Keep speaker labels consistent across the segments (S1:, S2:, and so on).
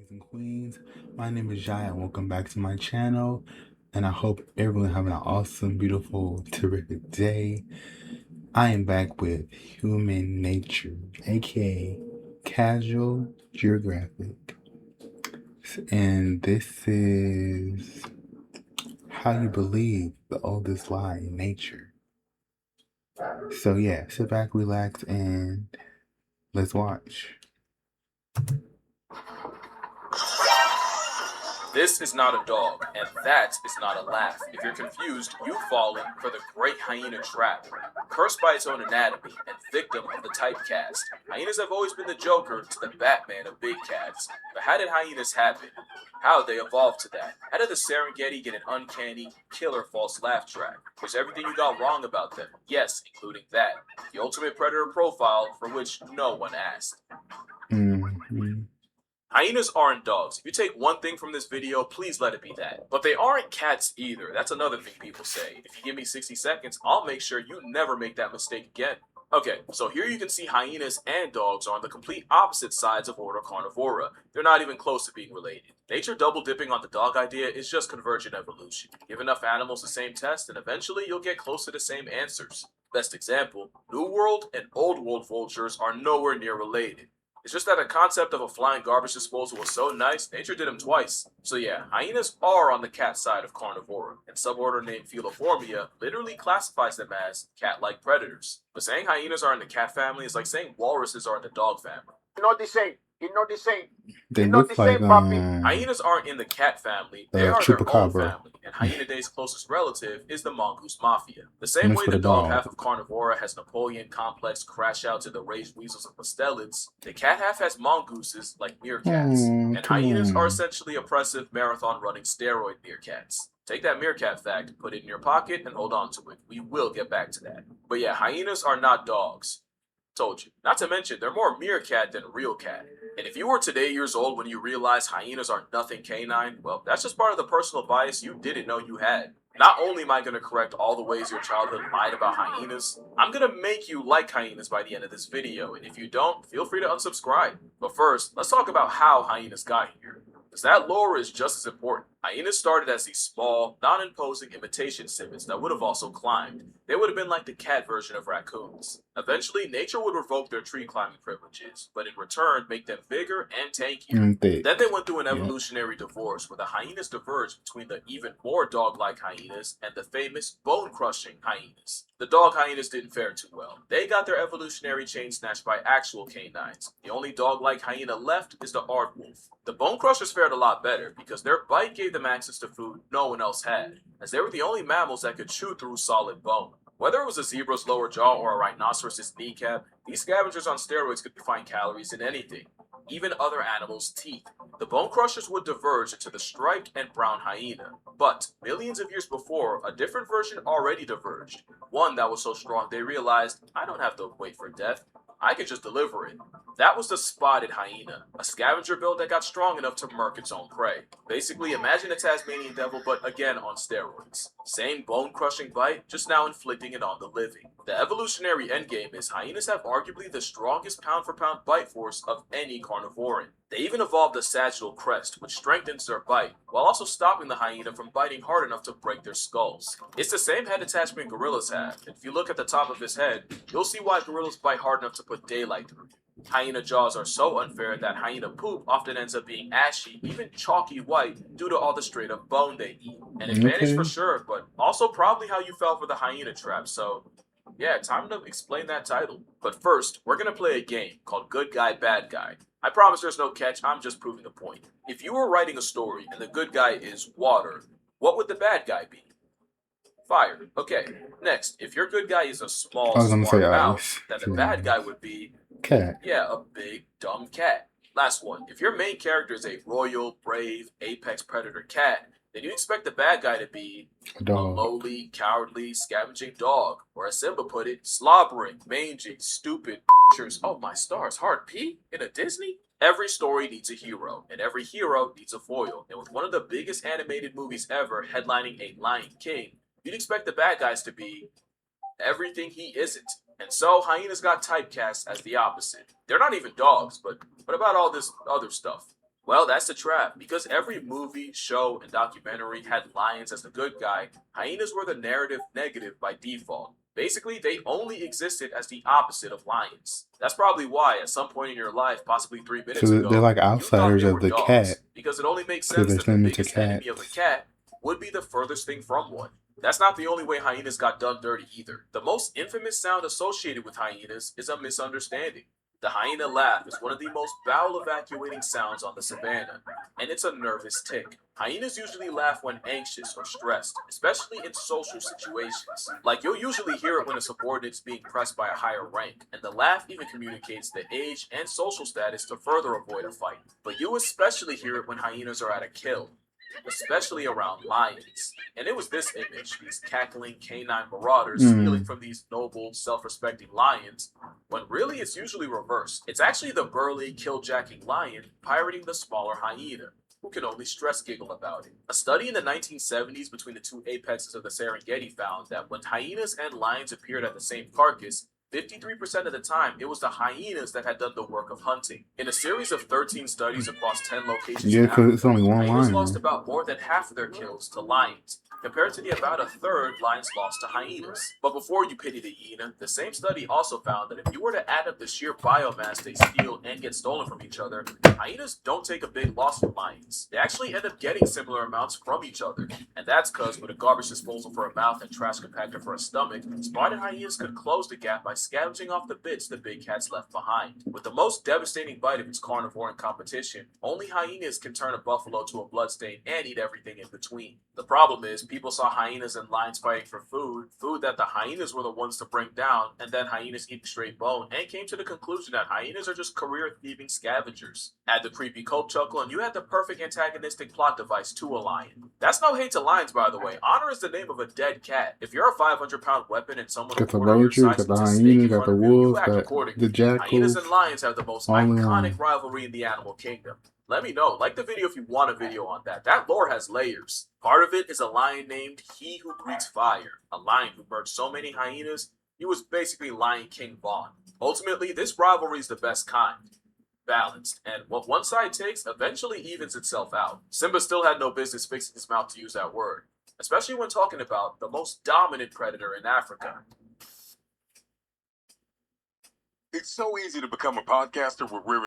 S1: kings and queens. My name is Jai and welcome back to my channel. And I hope everyone having an awesome, beautiful, terrific day. I am back with Human Nature, aka Casual Geographic. And this is how you believe the oldest lie in nature. So yeah, sit back, relax, and let's watch.
S2: This is not a dog, and that is not a laugh. If you're confused, you've fallen for the great hyena trap. Cursed by its own anatomy and victim of the typecast, hyenas have always been the Joker to the Batman of big cats. But how did hyenas happen? How did they evolve to that? How did the Serengeti get an uncanny, killer false laugh track? Was everything you got wrong about them? Yes, including that. The ultimate predator profile for which no one asked.
S1: Mm-hmm.
S2: Hyenas aren't dogs. If you take one thing from this video, please let it be that. But they aren't cats either. That's another thing people say. If you give me 60 seconds, I'll make sure you never make that mistake again. Okay, so here you can see hyenas and dogs are on the complete opposite sides of order Carnivora. They're not even close to being related. Nature double dipping on the dog idea is just convergent evolution. Give enough animals the same test and eventually you'll get close to the same answers. Best example, New World and Old World vultures are nowhere near related. It's just that the concept of a flying garbage disposal was so nice, nature did them twice. So yeah, hyenas are on the cat side of Carnivora, and suborder named Feliformia literally classifies them as cat-like predators. But saying hyenas are in the cat family is like saying walruses are in the dog family.
S3: Not the same. It's not the same.
S1: They
S3: It's not
S1: look
S3: the
S1: like
S3: same, puppy.
S2: Hyenas aren't in the cat family, they are their own
S1: Chupacabra.
S2: family, and Hyenaday's closest relative is the mongoose mafia. The same
S1: Mixed
S2: way
S1: with
S2: the
S1: a
S2: dog
S1: dog.
S2: half of Carnivora has Napoleon complex crash outs and the raged weasels of pastelids, the cat half has mongooses like meerkats, and
S1: come
S2: hyenas are
S1: on.
S2: essentially oppressive marathon running steroid meerkats. Take that meerkat fact, put it in your pocket, and hold on to it. We will get back to that. But yeah, hyenas are not dogs. Told you. Not to mention, they're more meerkat than real cat. And if you were today years old when you realized hyenas are nothing canine, well, that's just part of the personal bias you didn't know you had. Not only am I going to correct all the ways your childhood lied about hyenas, I'm going to make you like hyenas by the end of this video, and if you don't, feel free to unsubscribe. But first, let's talk about how hyenas got here. Because that lore is just as important. Hyenas started as these small, non-imposing imitation simians that would have also climbed. They would have been like the cat version of raccoons. Eventually, nature would revoke their tree climbing privileges, but in return, make them bigger and tankier. Then they went through an evolutionary divorce where the hyenas diverged between the even more dog-like hyenas and the famous bone-crushing hyenas. The dog hyenas didn't fare too well. They got their evolutionary chain snatched by actual canines. The only dog-like hyena left is the aardwolf. The bone crushers fared a lot better because their bite gave them access to food no one else had, as they were the only mammals that could chew through solid bone. Whether it was a zebra's lower jaw or a rhinoceros's kneecap, these scavengers on steroids could find calories in anything, even other animals' teeth. The bone crushers would diverge into the striped and brown hyena, but millions of years before, a different version already diverged. One that was so strong they realized, I don't have to wait for death, I could just deliver it. That was the spotted hyena, a scavenger build that got strong enough to murk its own prey. Basically, imagine a Tasmanian devil, but again on steroids. Same bone-crushing bite, just now inflicting it on the living. The evolutionary endgame is hyenas have arguably the strongest pound-for-pound bite force of any carnivoran. They even evolved a sagittal crest, which strengthens their bite, while also stopping the hyena from biting hard enough to break their skulls. It's the same head attachment gorillas have, and if you look at the top of his head, you'll see why gorillas bite hard enough to put daylight through. Hyena jaws are so unfair that hyena poop often ends up being ashy, even chalky white, due to all the straight up bone they eat. An advantage for sure, but also probably how you fell for the hyena trap, so yeah, time to explain that title. But first, we're gonna play a game called Good Guy, Bad Guy. I promise there's no catch, I'm just proving a point. If you were writing a story and the good guy is water, what would the bad guy be? Fire. Okay, next, if your good guy is a small, smart mouse, then the bad guy would be
S1: cat.
S2: Yeah, a big, dumb cat. Last one. If your main character is a royal, brave, apex predator cat, then you expect the bad guy to be a lowly, cowardly, scavenging dog. Or as Simba put it, slobbering, mangy, stupid oh my stars, hard P? In a Disney? Every story needs a hero, and every hero needs a foil. And with one of the biggest animated movies ever headlining a Lion King, you'd expect the bad guys to be everything he isn't. And so, hyenas got typecast as the opposite. They're not even dogs, but what about all this other stuff? Well, that's the trap. Because every movie, show, and documentary had lions as the good guy, hyenas were the narrative negative by default. Basically, they only existed as the opposite of lions. That's probably why, at some point in your life, possibly 3 minutes
S1: So they're
S2: ago,
S1: like
S2: you thought
S1: outsiders
S2: they
S1: of
S2: were
S1: the cat
S2: dogs. Because it only makes
S1: because
S2: sense
S1: they're
S2: that the
S1: swimming to
S2: biggest enemy of a
S1: cats.
S2: cat would be the furthest thing from one. That's not the only way hyenas got done dirty either. The most infamous sound associated with hyenas is a misunderstanding. The hyena laugh is one of the most bowel evacuating sounds on the savannah, and it's a nervous tick. Hyenas usually laugh when anxious or stressed, especially in social situations. Like, you'll usually hear it when a subordinate's being pressed by a higher rank, and the laugh even communicates the age and social status to further avoid a fight. But you especially hear it when hyenas are at a kill, especially around lions. And it was this image, these cackling canine marauders stealing from these noble, self-respecting lions, when really it's usually reversed. It's actually the burly, kill-jacking lion pirating the smaller hyena, who can only stress giggle about it. A study in the 1970s between the two apexes of the Serengeti found that when hyenas and lions appeared at the same carcass, 53% of the time, it was the hyenas that had done the work of hunting. In a series of 13 studies across 10 locations
S1: Yeah,
S2: in
S1: because it's
S2: Africa,
S1: only one
S2: hyenas lost
S1: lion.
S2: about more than half of their kills to lions, compared to the about a third lions lost to hyenas. But before you pity the hyena, the same study also found that if you were to add up the sheer biomass they steal and get stolen from each other, hyenas don't take a big loss from lions. They actually end up getting similar amounts from each other, and that's because with a garbage disposal for a mouth and trash compactor for a stomach, spotted hyenas could close the gap by scavenging off the bits the big cats left behind. With the most devastating bite of its carnivore in competition, only hyenas can turn a buffalo to a bloodstain and eat everything in between. The problem is, people saw hyenas and lions fighting for food that the hyenas were the ones to bring down, and then hyenas eating straight bone, and came to the conclusion that hyenas are just career-thieving scavengers. Add the creepy cult chuckle, and you had the perfect antagonistic plot device to a lion. That's no hate to lions, by the way. Honor is the name of a dead cat. If you're a 500-pound weapon and someone
S1: Got the
S2: reported your
S1: vultures, got
S2: size
S1: the
S2: to a snake
S1: hyenas,
S2: in
S1: got
S2: front
S1: the
S2: of you, you
S1: wolves,
S2: act
S1: got the
S2: accordingly. Hyenas
S1: jackals,
S2: and lions have the most
S1: all in
S2: iconic
S1: one.
S2: rivalry in the animal kingdom. Let me know. Like the video if you want a video on that. That lore has layers. Part of it is a lion named He Who Breathes Fire, a lion who burned so many hyenas, he was basically Lion King Vaughn. Ultimately, this rivalry is the best kind. Balanced, and what one side takes eventually evens itself out. Simba still had no business fixing his mouth to use that word, especially when talking about the most dominant predator in Africa.
S3: It's so easy to become a podcaster with rear.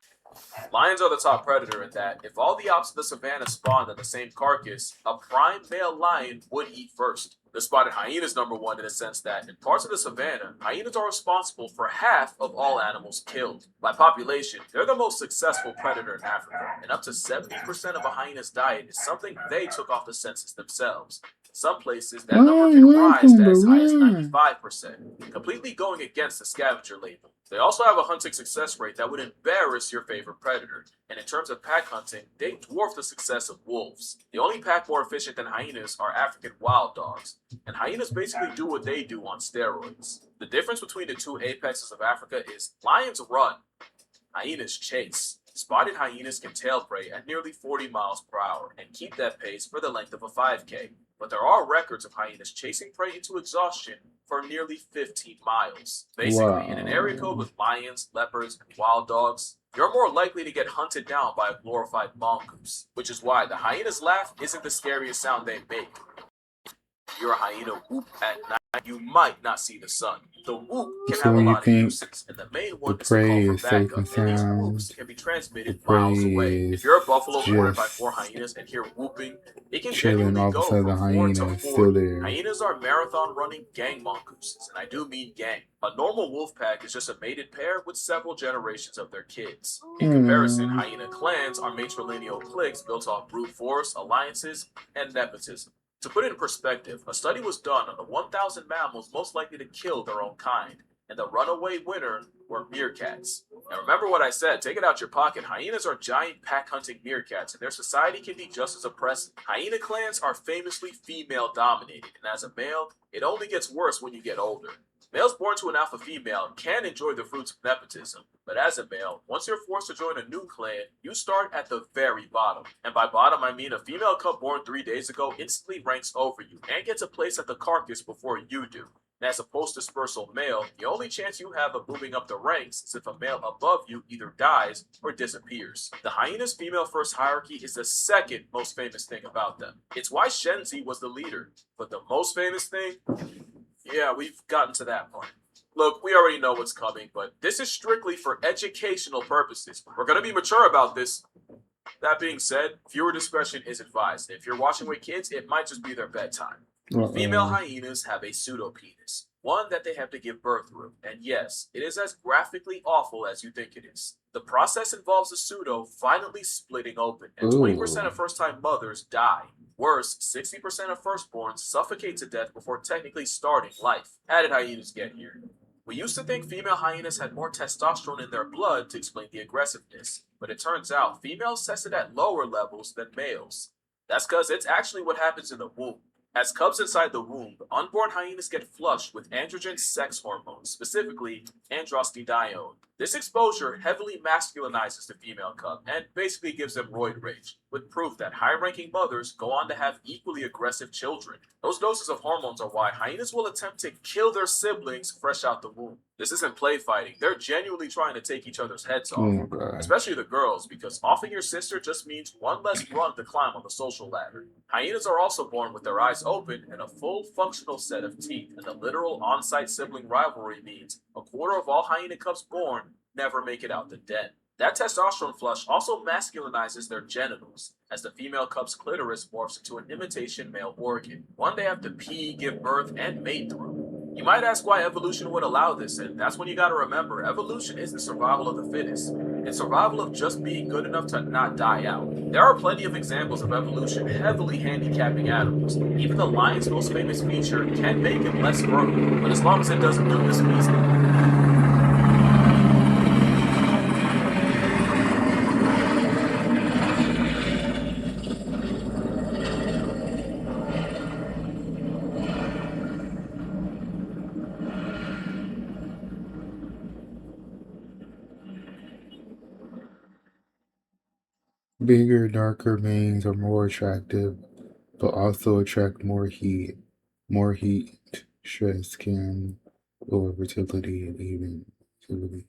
S2: Lions are the top predator in that if all the ops of the savannah spawned on the same carcass, a prime male lion would eat first. The spotted hyena is number one in the sense that in parts of the savannah, hyenas are responsible for half of all animals killed. By population, they're the most successful predator in Africa, and up to 70% of a hyena's diet is something they took off the census themselves. In some places, that number can rise to as high as 95%, completely going against the scavenger label. They also have a hunting success rate that would embarrass your favorite predator, and in terms of pack hunting, they dwarf the success of wolves. The only pack more efficient than hyenas are African wild dogs, and hyenas basically do what they do on steroids. The difference between the two apexes of Africa is lions run, hyenas chase. Spotted hyenas can tail prey at nearly 40 miles per hour and keep that pace for the length of a 5K. But there are records of hyenas chasing prey into exhaustion for nearly 15 miles. Basically, in an area code with lions, leopards, and wild dogs, you're more likely to get hunted down by a glorified mongoose, which is why the hyena's laugh isn't the scariest sound they make. If you're a hyena whoop at night, you might not see the sun. The whoop can
S1: So
S2: have a
S1: when you
S2: lot of
S1: think
S2: uses, and the main
S1: the
S2: one is to call
S1: prey
S2: for
S1: is safe and
S2: backup, and these whoops
S1: sound,
S2: can be
S1: the
S2: transmitted
S1: prey
S2: miles away.
S1: is
S2: If you're a buffalo cornered by 4
S1: just
S2: hyenas and hear whooping, it can
S1: chilling.
S2: genuinely
S1: All of a
S2: go
S1: sudden, the
S2: from 4 to
S1: hyena is still
S2: 40.
S1: there.
S2: Hyenas are marathon running gang mongooses, and I do mean gang. A normal wolf pack is just a mated pair with several generations of their kids. In comparison, hyena clans are matrilineal cliques built on brute force, alliances, and nepotism. To put it in perspective, a study was done on the 1,000 mammals most likely to kill their own kind, and the runaway winner were meerkats. And remember what I said, take it out your pocket. Hyenas are giant pack-hunting meerkats, and their society can be just as oppressive. Hyena clans are famously female-dominated, and as a male, it only gets worse when you get older. Males born to an alpha female can enjoy the fruits of nepotism, but as a male, once you're forced to join a new clan, you start at the very bottom. And by bottom, I mean a female cub born 3 days ago instantly ranks over you and gets a place at the carcass before you do. And as a post-dispersal male, the only chance you have of moving up the ranks is if a male above you either dies or disappears. The hyena's female-first hierarchy is the second most famous thing about them. It's why Shenzi was the leader. But the most famous thing? Yeah, we've gotten to that part. Look, we already know what's coming, but this is strictly for educational purposes. We're going to be mature about this. That being said, viewer discretion is advised. If you're watching with kids, it might just be their bedtime. Female hyenas have a pseudopenis, one that they have to give birth through. And yes, it is as graphically awful as you think it is. The process involves the pseudo finally splitting open, and 20% of first-time mothers die. Worse, 60% of firstborns suffocate to death before technically starting life. How did hyenas get here? We used to think female hyenas had more testosterone in their blood to explain the aggressiveness, but it turns out females tested at lower levels than males. That's because it's actually what happens in the womb. As cubs inside the womb, unborn hyenas get flushed with androgen sex hormones, specifically androstenedione. This exposure heavily masculinizes the female cub and basically gives them roid rage, with proof that high-ranking mothers go on to have equally aggressive children. Those doses of hormones are why hyenas will attempt to kill their siblings fresh out the womb. This isn't play fighting, they're genuinely trying to take each other's heads off, especially the girls, because offing your sister just means one less rung to climb on the social ladder. Hyenas are also born with their eyes open and a full functional set of teeth, and the literal on-site sibling rivalry means a quarter of all hyena cubs born never make it out the den. That testosterone flush also masculinizes their genitals, as the female cub's clitoris morphs into an imitation male organ, one they have to pee, give birth, and mate through. You might ask why evolution would allow this, and that's when you gotta remember, evolution is the survival of the fittest. It's survival of just being good enough to not die out. There are plenty of examples of evolution heavily handicapping animals. Even the lion's most famous feature can make him less fertile, but as long as it doesn't do this feasting.
S1: Bigger, darker manes are more attractive, but also attract more heat. More heat stress can lower fertility and even fertility.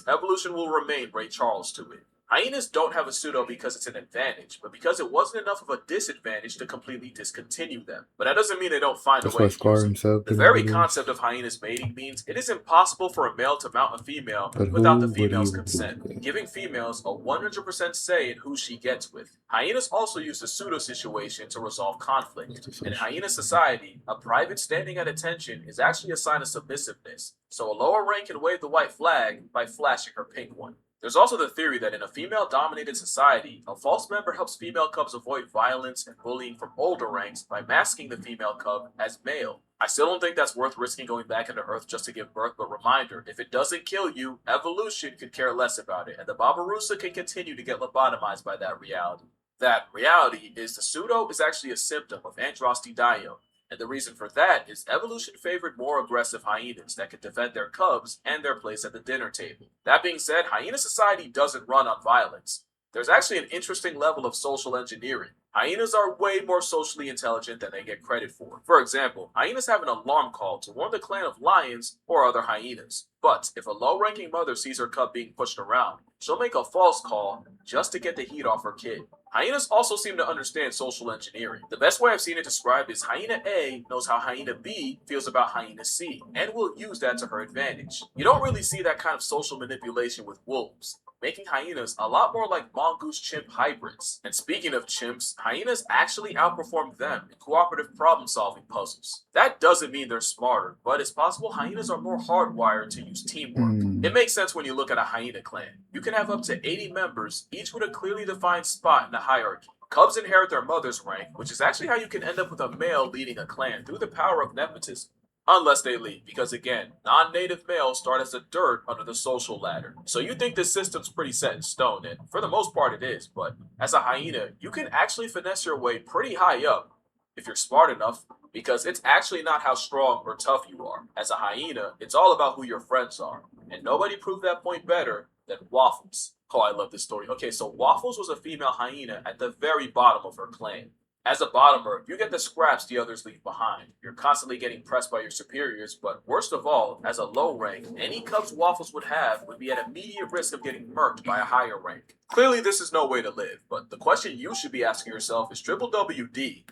S2: Evolution will remain Ray Charles to it. Hyenas don't have a pseudo because it's an advantage, but because it wasn't enough of a disadvantage to completely discontinue them. But that doesn't mean they don't find a way to use them. The very concept of hyenas mating means it is impossible for a male to mount a female without the female's consent, giving females a 100% say in who she gets with. Hyenas also use the pseudo situation to resolve conflict. In hyena society, a private standing at attention is actually a sign of submissiveness, so a lower rank can wave the white flag by flashing her pink one. There's also the theory that in a female-dominated society, a false member helps female cubs avoid violence and bullying from older ranks by masking the female cub as male. I still don't think that's worth risking going back into Earth just to give birth, but reminder, if it doesn't kill you, evolution could care less about it, and the Babarusa can continue to get lobotomized by that reality. That reality is the pseudo is actually a symptom of androstenedione. And the reason for that is evolution favored more aggressive hyenas that could defend their cubs and their place at the dinner table. That being said, hyena society doesn't run on violence. There's actually an interesting level of social engineering. Hyenas are way more socially intelligent than they get credit for. For example, hyenas have an alarm call to warn the clan of lions or other hyenas. But if a low-ranking mother sees her cub being pushed around, she'll make a false call just to get the heat off her kid. Hyenas also seem to understand social engineering. The best way I've seen it described is Hyena A knows how Hyena B feels about Hyena C, and will use that to her advantage. You don't really see that kind of social manipulation with wolves, making hyenas a lot more like mongoose-chimp hybrids. And speaking of chimps, hyenas actually outperform them in cooperative problem-solving puzzles. That doesn't mean they're smarter, but it's possible hyenas are more hardwired to use teamwork. It makes sense when you look at a hyena clan. You can have up to 80 members, each with a clearly defined spot in the hierarchy. Cubs inherit their mother's rank, which is actually how you can end up with a male leading a clan through the power of nepotism. Unless they leave, because again, non-native males start as the dirt under the social ladder. So you think this system's pretty set in stone, and for the most part it is, but as a hyena, you can actually finesse your way pretty high up if you're smart enough, because it's actually not how strong or tough you are. As a hyena, it's all about who your friends are, and nobody proved that point better than Waffles. Oh, I love this story. Okay, so Waffles was a female hyena at the very bottom of her clan. As a bottomer, you get the scraps the others leave behind. You're constantly getting pressed by your superiors, but worst of all, as a low rank, any cubs Waffles would have would be at immediate risk of getting murked by a higher rank. Clearly, this is no way to live, but the question you should be asking yourself is Triple WD,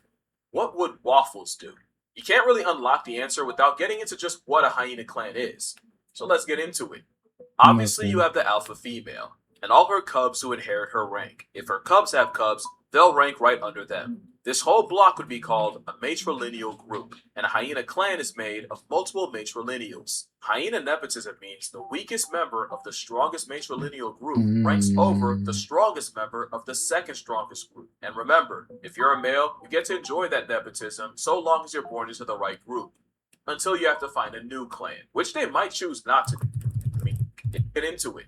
S2: what would Waffles do? You can't really unlock the answer without getting into just what a hyena clan is. So let's get into it. Obviously, you
S1: Nothing.
S2: have the alpha female, and all her cubs who inherit her rank. If her cubs have cubs, they'll rank right under them. This whole block would be called a matrilineal group, and a hyena clan is made of multiple matrilineals. Hyena nepotism means the weakest member of the strongest matrilineal group ranks over the strongest member of the second strongest group. And remember, if you're a male, you get to enjoy that nepotism so long as you're born into the right group. Until you have to find a new clan, which they might choose not to. Get into it.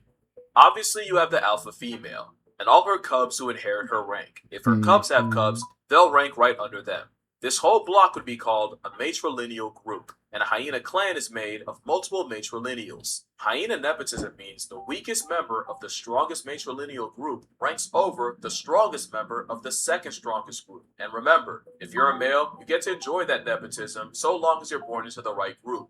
S2: Obviously, you have the alpha female, and all her cubs who inherit her rank. If her cubs have cubs, they'll rank right under them. This whole block would be called a matrilineal group, and a hyena clan is made of multiple matrilineals. Hyena nepotism means the weakest member of the strongest matrilineal group ranks over the strongest member of the second strongest group. And remember, if you're a male, you get to enjoy that nepotism so long as you're born into the right group.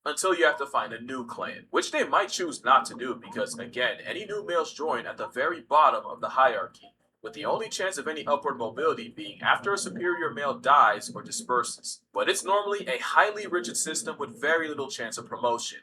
S2: Until you have to find a new clan, which they might choose not to do because, again, any new males join at the very bottom of the hierarchy, with the only chance of any upward mobility being after a superior male dies or disperses. But it's normally a highly rigid system with very little chance of promotion,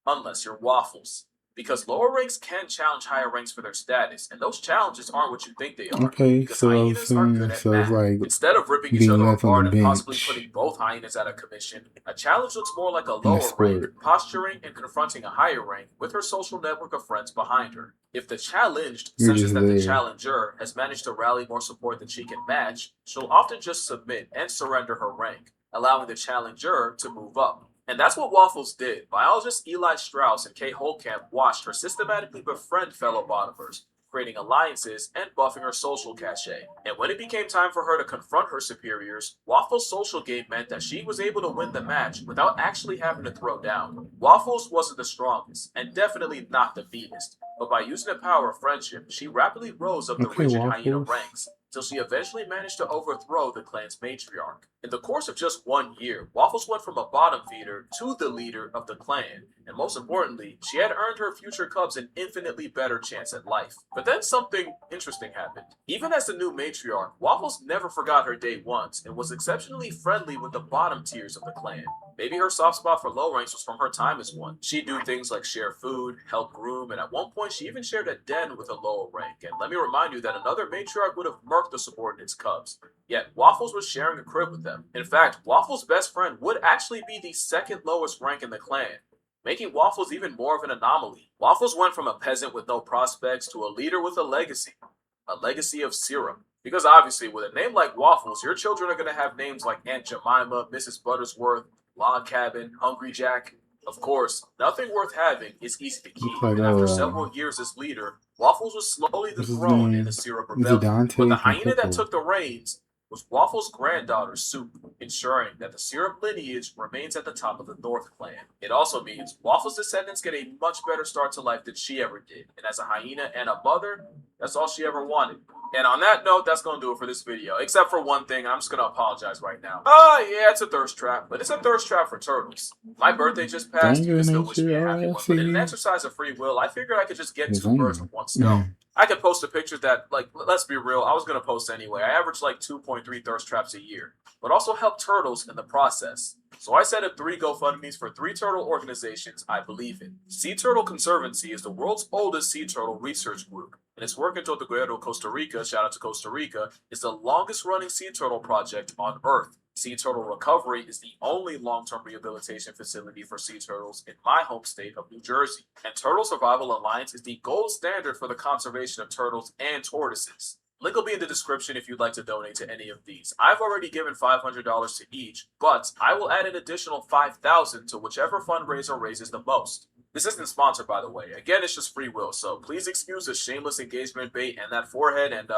S2: unless you're Waffles. Because lower ranks can challenge higher ranks for their status, and those challenges aren't what you think they are.
S1: Okay,
S2: Because
S1: so I was
S2: hyenas are good
S1: saying,
S2: at
S1: so it's
S2: math.
S1: like
S2: Instead of ripping each
S1: being
S2: other
S1: left on
S2: apart
S1: the
S2: and possibly
S1: bench
S2: putting both hyenas out of commission, a challenge looks more like a
S1: in a
S2: lower rank,
S1: sport.
S2: posturing and confronting a higher rank with her social network of friends behind her. If the challenged
S1: You're
S2: senses
S1: just
S2: that the
S1: there.
S2: challenger has managed to rally more support than she can match, she'll often just submit and surrender her rank, allowing the challenger to move up. And that's what Waffles did. Biologist Eli Strauss and Kay Holtkamp watched her systematically befriend fellow bottomers, creating alliances and buffing her social cachet. And when it became time for her to confront her superiors, Waffles' social game meant that she was able to win the match without actually having to throw down. Waffles wasn't the strongest, and definitely not the meanest, but by using the power of friendship, she rapidly rose up the
S1: Okay,
S2: rigid hyena
S1: Waffles.
S2: ranks till she eventually managed to overthrow the clan's matriarch. In the course of just 1 year, Waffles went from a bottom feeder to the leader of the clan, and most importantly, she had earned her future cubs an infinitely better chance at life. But then something interesting happened. Even as the new matriarch, Waffles never forgot her day ones and was exceptionally friendly with the bottom tiers of the clan. Maybe her soft spot for low ranks was from her time as one. She'd do things like share food, help groom, and at one point she even shared a den with a lower rank. And let me remind you that another matriarch would have murked the subordinates' cubs. Yet Waffles was sharing a crib with them. In fact, Waffles' best friend would actually be the second lowest rank in the clan, making Waffles even more of an anomaly. Waffles went from a peasant with no prospects to a leader with a legacy of syrup. Because obviously, with a name like Waffles, your children are going to have names like Aunt Jemima, Mrs. Buttersworth, Log Cabin, Hungry Jack. Of course, nothing worth having is easy to keep,
S1: Looks like
S2: and after several years as leader, Waffles was slowly
S1: what's his
S2: dethroned in the
S1: name?
S2: Syrup
S1: Is it
S2: Rebellion. But
S1: Dante
S2: the
S1: from
S2: hyena that
S1: Coco?
S2: took the reins was Waffles' granddaughter, Soup, ensuring that the Syrup lineage remains at the top of the North clan. It also means Waffles' descendants get a much better start to life than she ever did, and as a hyena and a mother, that's all she ever wanted. And on that note, that's going to do it for this video. Except for one thing, I'm just going to apologize right now. Yeah, it's a thirst trap, but it's a thirst trap for turtles. My birthday just passed, you
S1: Dang
S2: can still wish me
S1: nature,
S2: a
S1: all
S2: happy
S1: I
S2: one, but in an
S1: see
S2: exercise of free will, I figured I could just get
S1: is
S2: 2 birds with 1 stone. I could post a picture that, like, let's be real, I was going to post anyway. I average like 2.3 thirst traps a year, but also help turtles in the process. So I set up 3 GoFundMes for 3 turtle organizations I believe in. Sea Turtle Conservancy is the world's oldest sea turtle research group, and its work in Tortuguero, Costa Rica, shout out to Costa Rica, is the longest running sea turtle project on Earth. Sea Turtle Recovery is the only long-term rehabilitation facility for sea turtles in my home state of New Jersey. And Turtle Survival Alliance is the gold standard for the conservation of turtles and tortoises. Link will be in the description if you'd like to donate to any of these. I've already given $500 to each, but I will add an additional $5,000 to whichever fundraiser raises the most. This isn't sponsored, by the way. Again, it's just free will, so please excuse the shameless engagement bait and that forehead, and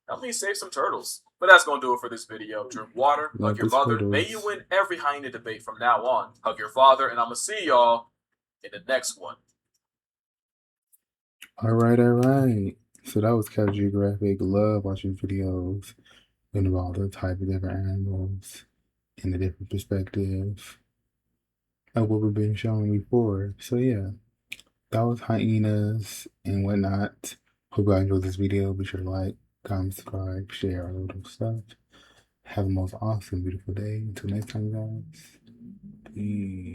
S2: help me save some turtles. But that's going to do it for this video. Drink water,
S1: Love
S2: hug your
S1: his
S2: mother. May
S1: photos.
S2: you win every hyena debate from now on. Hug your father, and I'm going to see y'all in the next one.
S1: Alright. So that was Casual Geographic. Love watching videos and about the type of different animals in a different perspective of what we've been shown before. So yeah, that was hyenas and whatnot. Hope you all enjoyed this video. Be sure to like, comment, subscribe, share all of those stuff. Have the most awesome, beautiful day. Until next time, guys. Peace.